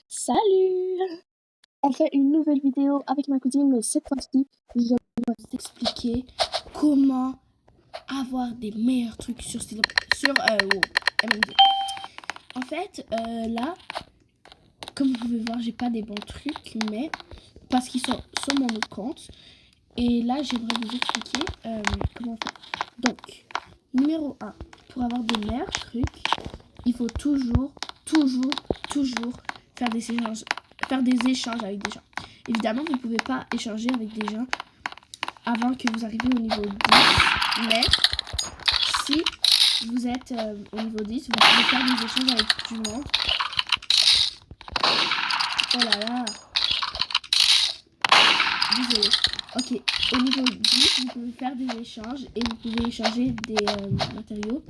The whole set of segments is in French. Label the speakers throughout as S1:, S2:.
S1: Salut! On fait une nouvelle vidéo avec ma cousine, mais cette fois-ci, je vais vous expliquer comment avoir des meilleurs trucs sur MMD. En fait, là, comme vous pouvez voir, j'ai pas des bons trucs, mais parce qu'ils sont sur mon autre compte. Et là, j'aimerais vous expliquer comment faire. Donc, numéro 1, pour avoir des meilleurs trucs, il faut toujours faire des échanges avec des gens. Évidemment, vous ne pouvez pas échanger avec des gens avant que vous arriviez au niveau 10. Mais si vous êtes au niveau 10, vous pouvez faire des échanges avec du monde. Oh là là. Désolé. Ok, au niveau 10, vous pouvez faire des échanges et vous pouvez échanger des matériaux,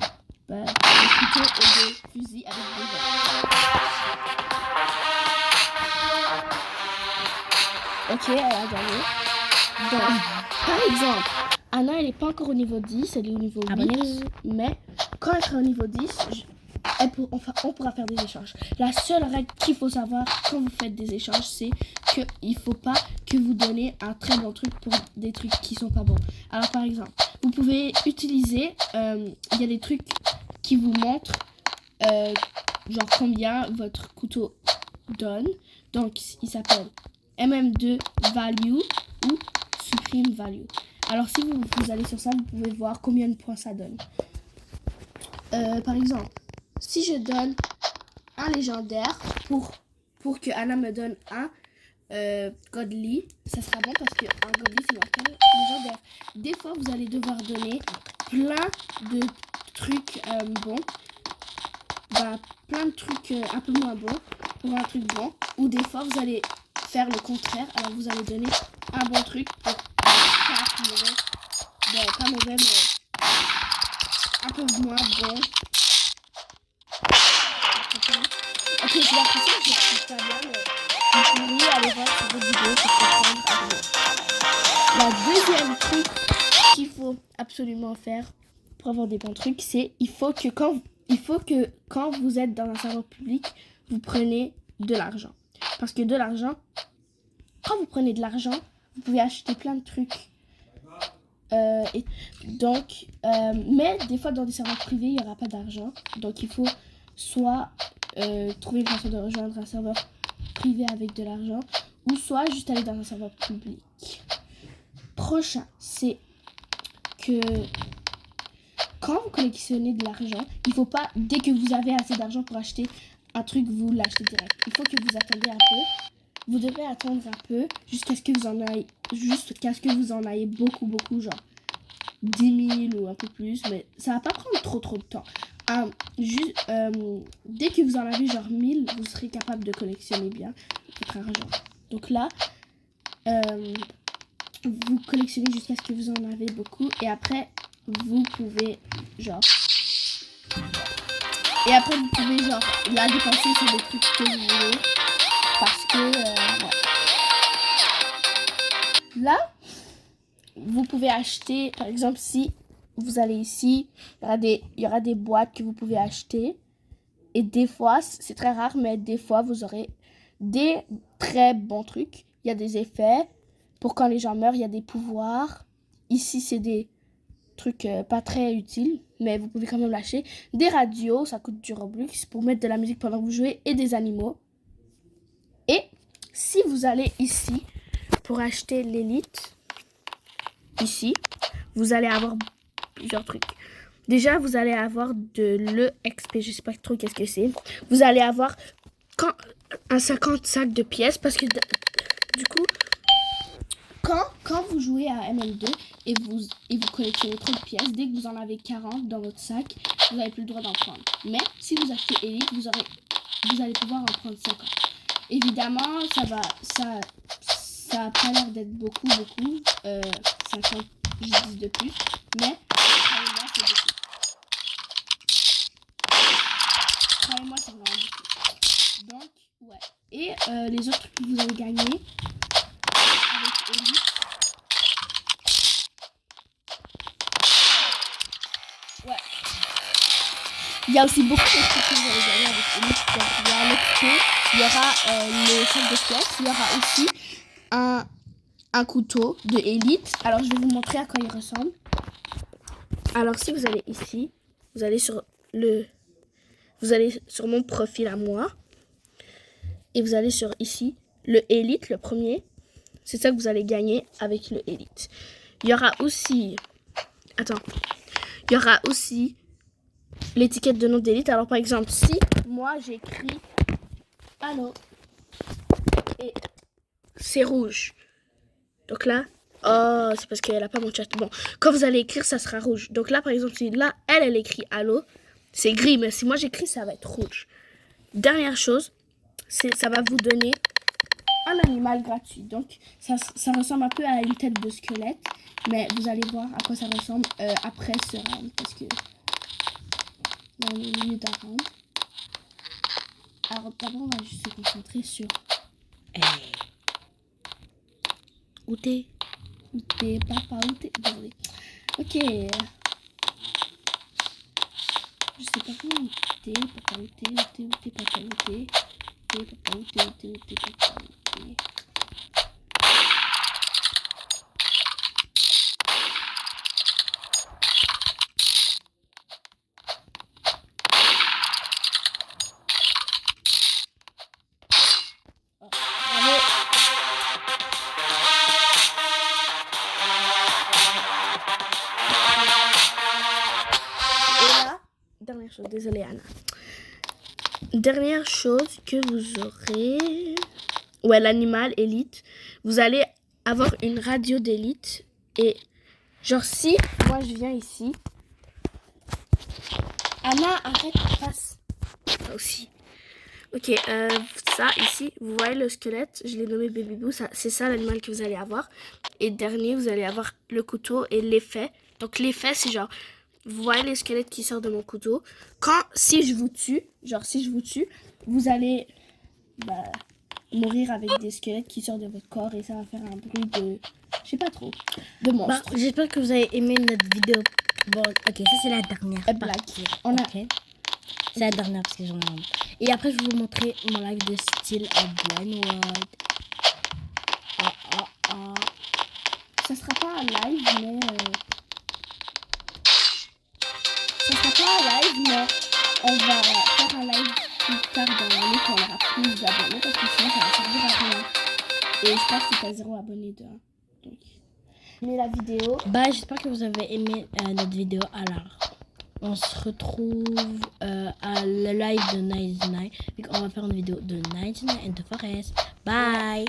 S1: des couteaux et des fusils avec des gens. Ok, elle a gagné. Donc, par exemple, Anna, elle n'est pas encore au niveau 10, elle est au niveau 8. Mais quand elle sera au niveau 10, on pourra faire des échanges. La seule règle qu'il faut savoir quand vous faites des échanges, c'est qu'il ne faut pas que vous donnez un très bon truc pour des trucs qui ne sont pas bons. Alors, par exemple, vous pouvez utiliser, il y a des trucs qui vous montrent genre combien votre couteau donne. Donc, il s'appelle MM2 Value ou Supreme Value. Alors, si vous allez sur ça, vous pouvez voir combien de points ça donne. Par exemple, si je donne un légendaire pour que Anna me donne un Godly, ça sera bon parce qu'un Godly, c'est marqué légendaire. Des fois, vous allez devoir donner plein de trucs bons. Plein de trucs un peu moins bons pour un truc bon. Ou des fois, vous allez faire le contraire. Alors, vous allez donner un bon truc pour pas mauvais, mais un peu moins bon. Ok, j'ai l'impression que je suis pas bien, mais vous pourriez aller voir sur votre vidéo pour comprendre. La deuxième truc qu'il faut absolument faire pour avoir des bons trucs, c'est il faut que quand vous êtes dans un serveur public, vous prenez de l'argent. Parce que de l'argent, quand vous prenez de l'argent, vous pouvez acheter plein de trucs. Mais des fois dans des serveurs privés, il n'y aura pas d'argent. Donc il faut soit trouver une façon de rejoindre un serveur privé avec de l'argent, ou soit juste aller dans un serveur public. Prochain, c'est que quand vous collectionnez de l'argent, il ne faut pas, dès que vous avez assez d'argent pour acheter un truc, vous l'achetez direct. Il faut que vous attendiez un peu. Vous devez attendre un peu jusqu'à ce que vous en ayez beaucoup, genre 10 000 ou un peu plus. Mais ça va pas prendre trop de temps. Dès que vous en avez genre 1000, vous serez capable de collectionner bien votre argent. Donc là, vous collectionnez jusqu'à ce que vous en avez beaucoup. Et après, vous pouvez genre la dépenser sur des trucs que vous voulez. Parce que là, vous pouvez acheter, par exemple, si vous allez ici, il y aura des boîtes que vous pouvez acheter. Et des fois, c'est très rare, mais des fois, vous aurez des très bons trucs. Il y a des effets pour quand les gens meurent, il y a des pouvoirs. Ici, c'est des trucs pas très utiles, mais vous pouvez quand même l'acheter. Des radios, ça coûte du Robux pour mettre de la musique pendant que vous jouez, et des animaux. Et si vous allez ici pour acheter l'élite, ici, vous allez avoir plusieurs trucs. Déjà, vous allez avoir de l'EXP, je sais pas trop qu'est-ce que c'est. Vous allez avoir un 50 sacs de pièces parce que du coup, quand vous jouez à MM2 et vous collectionnez trop de pièces, dès que vous en avez 40 dans votre sac, vous n'avez plus le droit d'en prendre. Mais si vous achetez élite, vous allez pouvoir en prendre 50. Évidemment, ça a pas l'air d'être beaucoup, 50, je dis de plus, mais croyez-moi, c'est beaucoup. Croyez-moi, c'est vraiment beaucoup. Donc, ouais. Et les autres trucs que vous allez gagner avec Elite. Ouais. Il y a aussi beaucoup de trucs que vous allez gagner avec Elite. Donc, il y a l'XP, il y aura le sac de squelette. Il y aura aussi un couteau de Elite. Alors, je vais vous montrer à quoi il ressemble. Alors, si vous allez ici, vous allez sur mon profil à moi. Et vous allez sur ici, le Elite, le premier. C'est ça que vous allez gagner avec le Elite. Il y aura aussi... Attends. Il y aura aussi l'étiquette de nom d'Elite. Alors, par exemple, si moi, j'écris Allo et c'est rouge. Donc là, oh, c'est parce qu'elle n'a pas mon chat. Bon, quand vous allez écrire, ça sera rouge. Donc là, par exemple, si là, elle écrit Allo, c'est gris. Mais si moi, j'écris, ça va être rouge. Dernière chose, ça va vous donner un animal gratuit. Donc, ça ressemble un peu à une tête de squelette. Mais vous allez voir à quoi ça ressemble après ce round. Parce que dans le milieu d'un round. Alors, d'abord, on va juste se concentrer sur... Où t'es? Où t'es, papa? Où t'es? Désolé. Ok. Je sais pas où t'es, papa, où t'es, papa, où t'es, papa, où t'es, papa, où t'es. Dernière chose, désolée Anna. Dernière chose que vous aurez... Ouais, l'animal Elite. Vous allez avoir une radio d'Elite. Et genre si moi je viens ici... Anna, arrête, passe. Ça aussi. Ok, ça ici, vous voyez le squelette, je l'ai nommé Baby Boo, c'est ça l'animal que vous allez avoir. Et dernier, vous allez avoir le couteau et l'effet. Donc l'effet, c'est genre... Vous voyez les squelettes qui sortent de mon couteau. Si je vous tue, vous allez mourir avec des squelettes qui sortent de votre corps et ça va faire un bruit de... Je sais pas trop. De monstre.
S2: J'espère que vous avez aimé notre vidéo. Bon, ok, ça c'est la dernière partie. Okay. C'est la dernière parce que j'en ai honte. Et après, je vais vous montrer mon live de style à Blind World.
S1: Ça sera pas un live, mais... Ça sera pas un live, mais on va faire un live plus tard dans l'année quand on aura plus d'abonnés parce que sinon ça va servir à rien. Et je pense que tu as 0 abonnés de 1. Donc, aimez la vidéo.
S2: J'espère que vous avez aimé notre vidéo. Alors, on se retrouve à le live de Night Night. On va faire une vidéo de Night Night in the Forest. Bye!